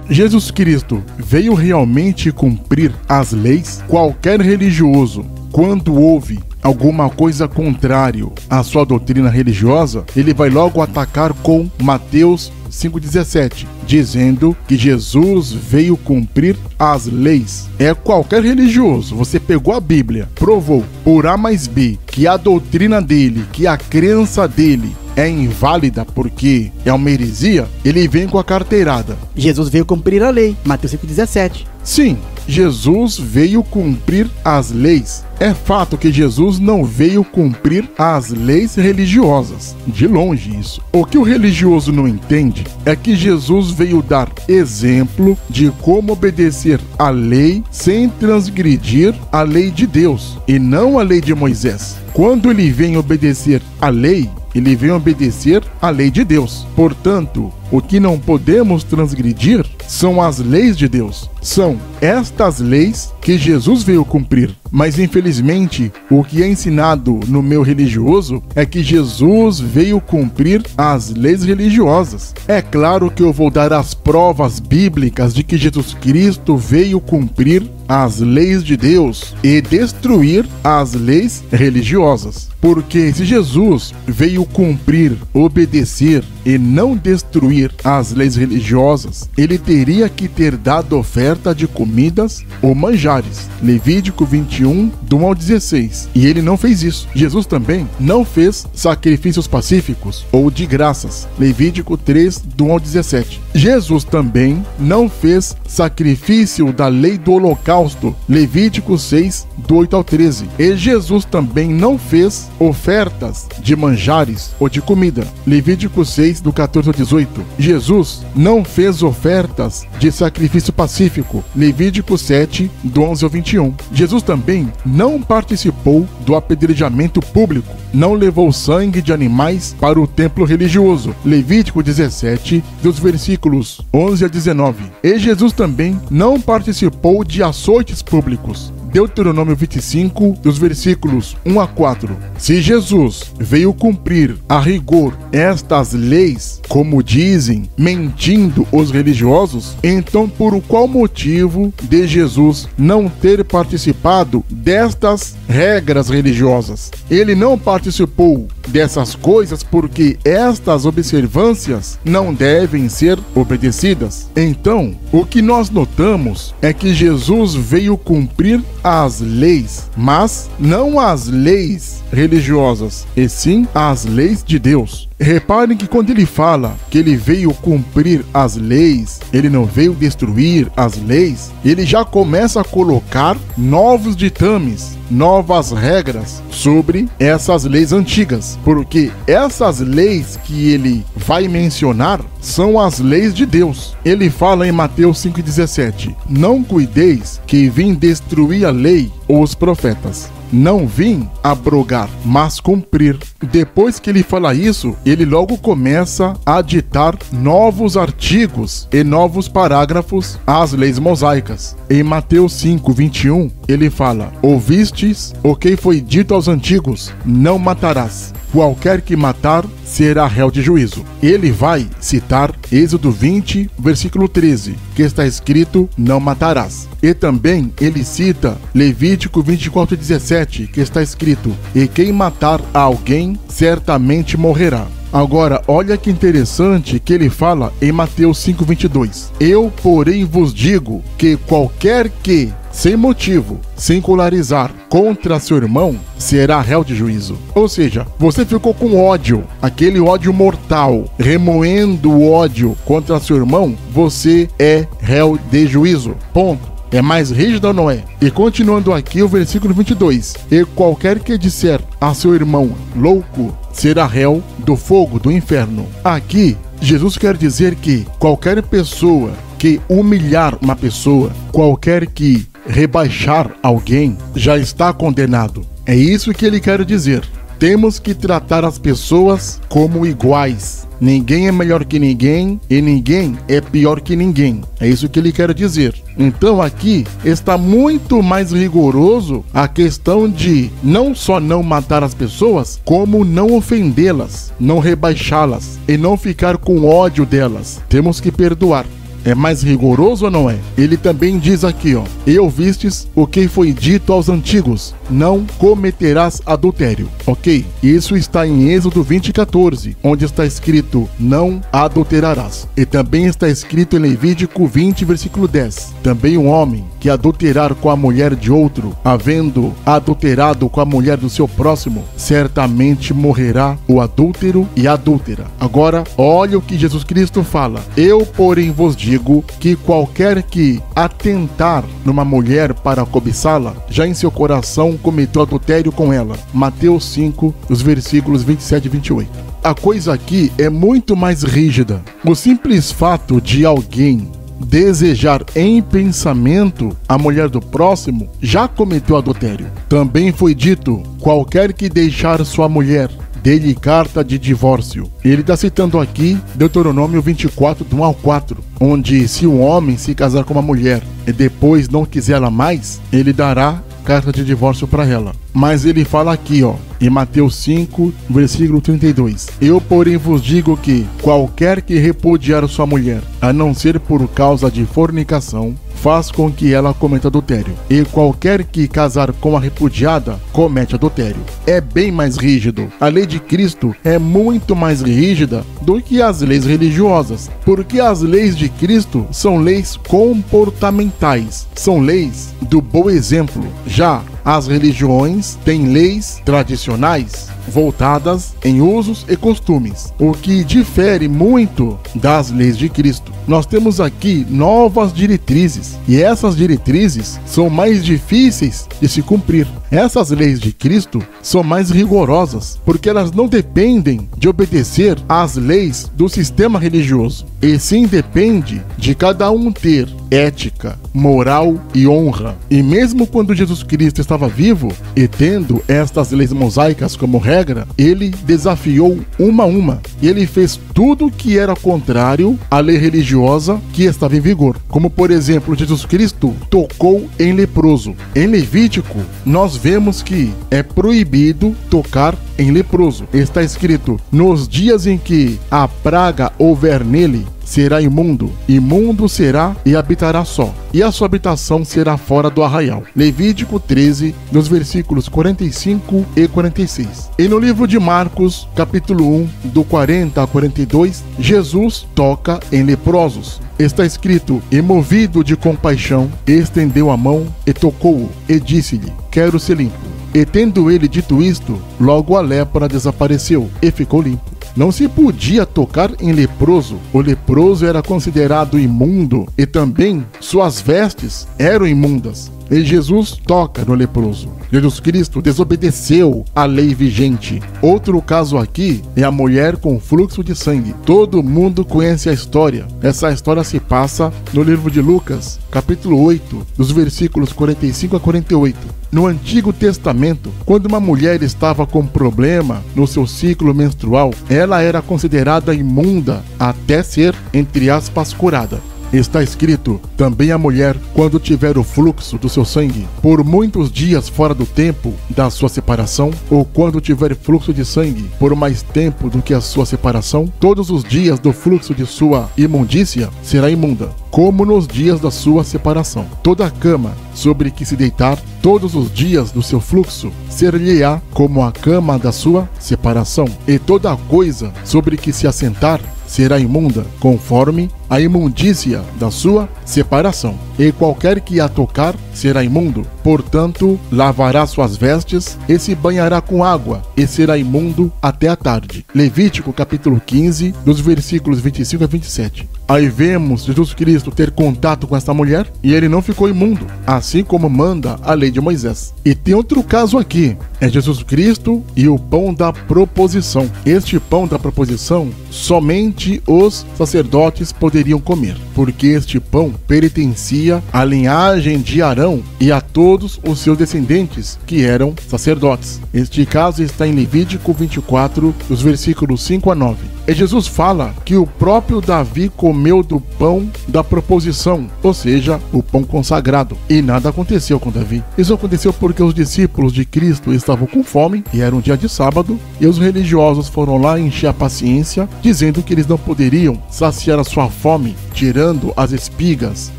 Jesus Cristo veio realmente cumprir as leis? Qualquer religioso, quando ouve alguma coisa contrária à sua doutrina religiosa, ele vai logo atacar com Mateus 5,17, dizendo que Jesus veio cumprir as leis. É qualquer religioso, você pegou a Bíblia, provou por A mais B que a doutrina dele, que a crença dele é inválida porque é uma heresia, ele vem com a carteirada. Jesus veio cumprir a lei, Mateus 5,17. Sim, Jesus veio cumprir as leis. É fato que Jesus não veio cumprir as leis religiosas. De longe isso. O que o religioso não entende é que Jesus veio dar exemplo de como obedecer a lei sem transgredir a lei de Deus e não a lei de Moisés. Quando ele vem obedecer a lei, ele vem obedecer a lei de Deus. Portanto, o que não podemos transgredir são as leis de Deus. São estas leis que Jesus veio cumprir. Mas, infelizmente, o que é ensinado no meio religioso é que Jesus veio cumprir as leis religiosas. É claro que eu vou dar as provas bíblicas de que Jesus Cristo veio cumprir as leis de Deus e destruir as leis religiosas. Porque se Jesus veio cumprir, obedecer e não destruir as leis religiosas, ele teria que ter dado oferta de comidas ou manjares. Levítico 21, do 1 ao 16. E ele não fez isso. Jesus também não fez sacrifícios pacíficos ou de graças. Levítico 3, do 1 ao 17. Jesus também não fez sacrifício da lei do holocausto. Levítico 6, do 8 ao 13. E Jesus também não fez ofertas de manjares ou de comida. Levítico 6, do 14 ao 18. Jesus não fez ofertas de sacrifício pacífico. Levítico 7, do 11 ao 21. Jesus também não participou do apedrejamento público. Não levou sangue de animais para o templo religioso. Levítico 17, dos versículos 11 a 19. E Jesus também não participou de açoites públicos. Deuteronômio 25, dos versículos 1 a 4. Se Jesus veio cumprir a rigor estas leis, como dizem, mentindo os religiosos, então por qual motivo de Jesus não ter participado destas regras religiosas? Ele não participou dessas coisas porque estas observâncias não devem ser obedecidas. Então, o que nós notamos é que Jesus veio cumprir as leis, mas não as leis religiosas, e sim as leis de Deus. Reparem que quando ele fala que ele veio cumprir as leis, ele não veio destruir as leis, ele já começa a colocar novos ditames, novas regras sobre essas leis antigas, porque essas leis que ele vai mencionar são as leis de Deus. Ele fala em Mateus 5,17: não cuideis que vim destruir a lei ou os profetas. Não vim abrogar, mas cumprir. Depois que ele fala isso, ele logo começa a ditar novos artigos e novos parágrafos às leis mosaicas. Em Mateus 5:21, ele fala: ouvistes o que foi dito aos antigos, não matarás. Qualquer que matar será réu de juízo. Ele vai citar Êxodo 20, versículo 13, que está escrito: não matarás. E também ele cita Levítico 24:17, que está escrito: e quem matar a alguém certamente morrerá. Agora, olha que interessante que ele fala em Mateus 5:22. Eu, porém, vos digo que qualquer que, sem motivo, singularizar contra seu irmão, será réu de juízo. Ou seja, você ficou com ódio, aquele ódio mortal, remoendo o ódio contra seu irmão, você é réu de juízo. Ponto. É mais rígido ou não é? E continuando aqui o versículo 22. E qualquer que disser a seu irmão louco, será réu do fogo do inferno. Aqui, Jesus quer dizer que qualquer pessoa que humilhar uma pessoa, qualquer que rebaixar alguém, já está condenado. É isso que ele quer dizer. Temos que tratar as pessoas como iguais. Ninguém é melhor que ninguém e ninguém é pior que ninguém. É isso que ele quer dizer. Então aqui está muito mais rigoroso a questão de não só não matar as pessoas, como não ofendê-las, não rebaixá-las e não ficar com ódio delas. Temos que perdoar. é mais rigoroso ou não é? Ele também diz aqui, ó, e ouvistes o que foi dito aos antigos, não cometerás adultério, ok? Isso está em Êxodo 20:14, onde está escrito, não adulterarás. E também está escrito em Levítico 20, versículo 10, também um homem que adulterar com a mulher de outro, havendo adulterado com a mulher do seu próximo, certamente morrerá o adúltero e a adúltera. Agora, olha o que Jesus Cristo fala. Eu, porém, vos digo que qualquer que atentar numa mulher para cobiçá-la, já em seu coração cometeu adultério com ela. Mateus 5, os versículos 27 e 28. A coisa aqui é muito mais rígida. O simples fato de alguém desejar em pensamento a mulher do próximo já cometeu adultério. Também foi dito, qualquer que deixar sua mulher, dê-lhe carta de divórcio. Ele está citando aqui Deuteronômio 24, do 1 ao 4, onde se um homem se casar com uma mulher e depois não quiser ela mais, ele dará carta de divórcio para ela. Mas ele fala aqui, ó, em Mateus 5, versículo 32. Eu, porém, vos digo que qualquer que repudiar sua mulher, a não ser por causa de fornicação, faz com que ela cometa adultério. E qualquer que casar com a repudiada, comete adultério. É bem mais rígido. A lei de Cristo é muito mais rígida do que as leis religiosas, porque as leis de Cristo são leis comportamentais, são leis do bom exemplo. Já as religiões têm leis tradicionais voltadas em usos e costumes, o que difere muito das leis de Cristo. Nós temos aqui novas diretrizes, e essas diretrizes são mais difíceis de se cumprir. Essas leis de Cristo são mais rigorosas, porque elas não dependem de obedecer às leis do sistema religioso, e sim depende de cada um ter ética, moral e honra. E mesmo quando Jesus Cristo estava vivo e tendo estas leis mosaicas como regra, ele desafiou uma a uma, e ele fez tudo que era contrário à lei religiosa que estava em vigor. Como, por exemplo, Jesus Cristo tocou em leproso. Em Levítico, nós vemos que é proibido tocar em leproso. Está escrito, nos dias em que a praga houver nele, será imundo, imundo será e habitará só, e a sua habitação será fora do arraial. Levítico 13, nos versículos 45 e 46. E no livro de Marcos, capítulo 1, do 40 a 42, Jesus toca em leprosos. Está escrito, e movido de compaixão, estendeu a mão e tocou-o, e disse-lhe, quero ser limpo. E tendo ele dito isto, logo a lepra desapareceu, e ficou limpo. Não se podia tocar em leproso. O leproso era considerado imundo e também suas vestes eram imundas. E Jesus toca no leproso. Jesus Cristo desobedeceu à lei vigente. Outro caso aqui é a mulher com fluxo de sangue. Todo mundo conhece a história. Essa história se passa no livro de Lucas, capítulo 8, dos versículos 45 a 48. No Antigo Testamento, quando uma mulher estava com problema no seu ciclo menstrual, ela era considerada imunda até ser, entre aspas, curada. Está escrito, também a mulher, quando tiver o fluxo do seu sangue, por muitos dias fora do tempo da sua separação, ou quando tiver fluxo de sangue por mais tempo do que a sua separação, todos os dias do fluxo de sua imundícia será imunda, como nos dias da sua separação. Toda a cama sobre que se deitar, todos os dias do seu fluxo, ser-lhe-á como a cama da sua separação, e toda a coisa sobre que se assentar, será imunda, conforme a imundícia da sua separação. E qualquer que a tocar será imundo, portanto, lavará suas vestes e se banhará com água, e será imundo até a tarde. Levítico capítulo 15, dos versículos 25 a 27. Aí vemos Jesus Cristo ter contato com esta mulher, e ele não ficou imundo, assim como manda a lei de Moisés. E tem outro caso aqui, é Jesus Cristo e o pão da proposição. Este pão da proposição, somente os sacerdotes poderiam comer, porque este pão pertencia à linhagem de Arão e a todos os seus descendentes, que eram sacerdotes. Este caso está em Levítico 24, dos versículos 5 a 9. E Jesus fala que o próprio Davi comeu do pão da proposição, ou seja, o pão consagrado. E nada aconteceu com Davi. Isso aconteceu porque os discípulos de Cristo estavam com fome, e era um dia de sábado, e os religiosos foram lá encher a paciência, dizendo que eles não poderiam saciar a sua fome, tirando as espigas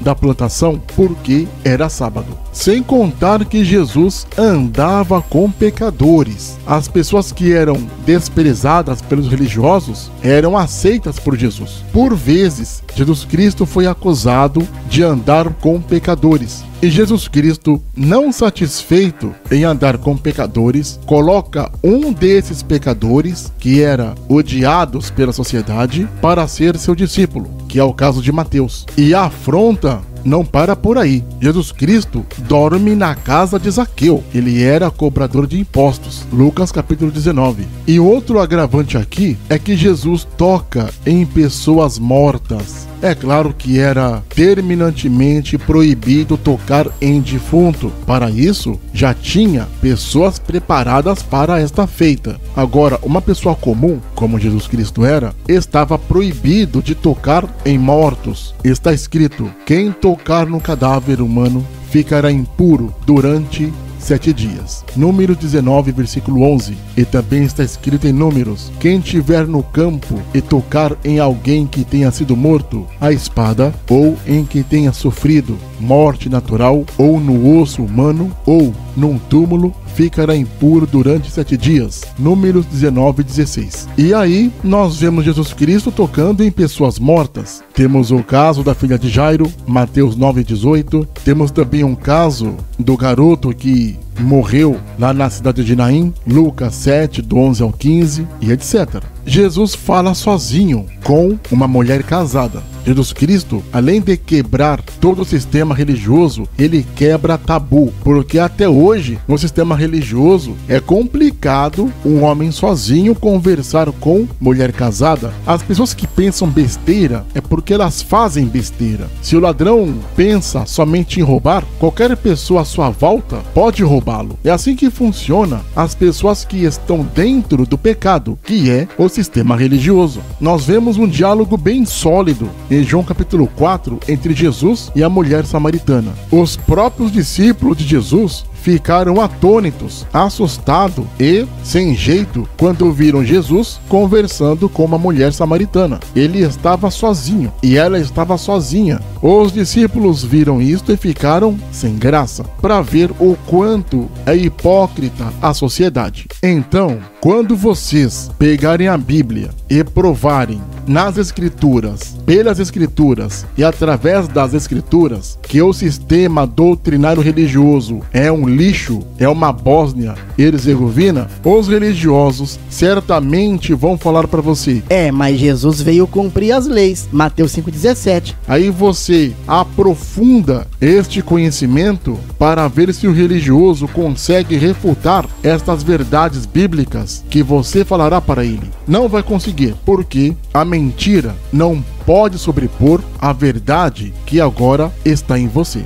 da plantação, porque era sábado. Sem contar que Jesus andava com pecadores. As pessoas que eram desprezadas pelos religiosos eram aceitas por Jesus. Por vezes, Jesus Cristo foi acusado de andar com pecadores. E Jesus Cristo, não satisfeito em andar com pecadores, coloca um desses pecadores, que era odiados pela sociedade, para ser seu discípulo, que é o caso de Mateus. E a afronta não para por aí. Jesus Cristo dorme na casa de Zaqueu. Ele era cobrador de impostos. Lucas capítulo 19. E outro agravante aqui é que Jesus toca em pessoas mortas. É claro que era terminantemente proibido tocar em defunto. Para isso, já tinha pessoas preparadas para esta feita. Agora, uma pessoa comum, como Jesus Cristo era, estava proibido de tocar em mortos. Está escrito: quem tocar no cadáver humano ficará impuro durante 7 dias. Números 19, versículo 11. E também está escrito em Números: quem estiver no campo e tocar em alguém que tenha sido morto à espada, ou em que tenha sofrido morte natural, ou no osso humano, ou num túmulo, ficará impuro durante 7 dias. Números 19, 16. E aí nós vemos Jesus Cristo tocando em pessoas mortas. Temos o caso da filha de Jairo, Mateus 9, 18. Temos também um caso do garoto que morreu lá na cidade de Naim, Lucas 7, do 11 ao 15, e etc. Jesus fala sozinho com uma mulher casada. Jesus Cristo, além de quebrar todo o sistema religioso, ele quebra tabu, porque até hoje, no sistema religioso, é complicado um homem sozinho conversar com mulher casada. As pessoas que pensam besteira é porque elas fazem besteira. Se o ladrão pensa somente em roubar, qualquer pessoa à sua volta pode roubá-lo. É assim que funciona as pessoas que estão dentro do pecado, que é o sistema religioso. Nós vemos um diálogo bem sólido em João capítulo 4 entre Jesus e a mulher samaritana. Os próprios discípulos de Jesus ficaram atônitos, assustados e sem jeito quando viram Jesus conversando com uma mulher samaritana. Ele estava sozinho e ela estava sozinha. Os discípulos viram isto e ficaram sem graça, para ver o quanto é hipócrita a sociedade. Então, quando vocês pegarem a Bíblia e provarem nas Escrituras, pelas Escrituras e através das Escrituras, que o sistema doutrinário religioso é um lixo, é uma Bósnia e Herzegovina, os religiosos certamente vão falar para você: mas Jesus veio cumprir as leis, Mateus 5,17. Aí você aprofunda este conhecimento para ver se o religioso consegue refutar estas verdades bíblicas que você falará para ele. Não vai conseguir, porque a mentira não pode sobrepor a verdade que agora está em você.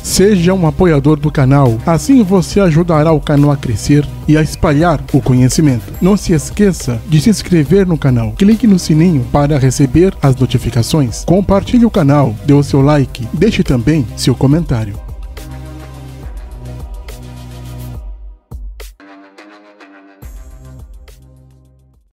Seja um apoiador do canal, assim você ajudará o canal a crescer e a espalhar o conhecimento. Não se esqueça de se inscrever no canal, clique no sininho para receber as notificações, compartilhe o canal, dê o seu like, deixe também seu comentário.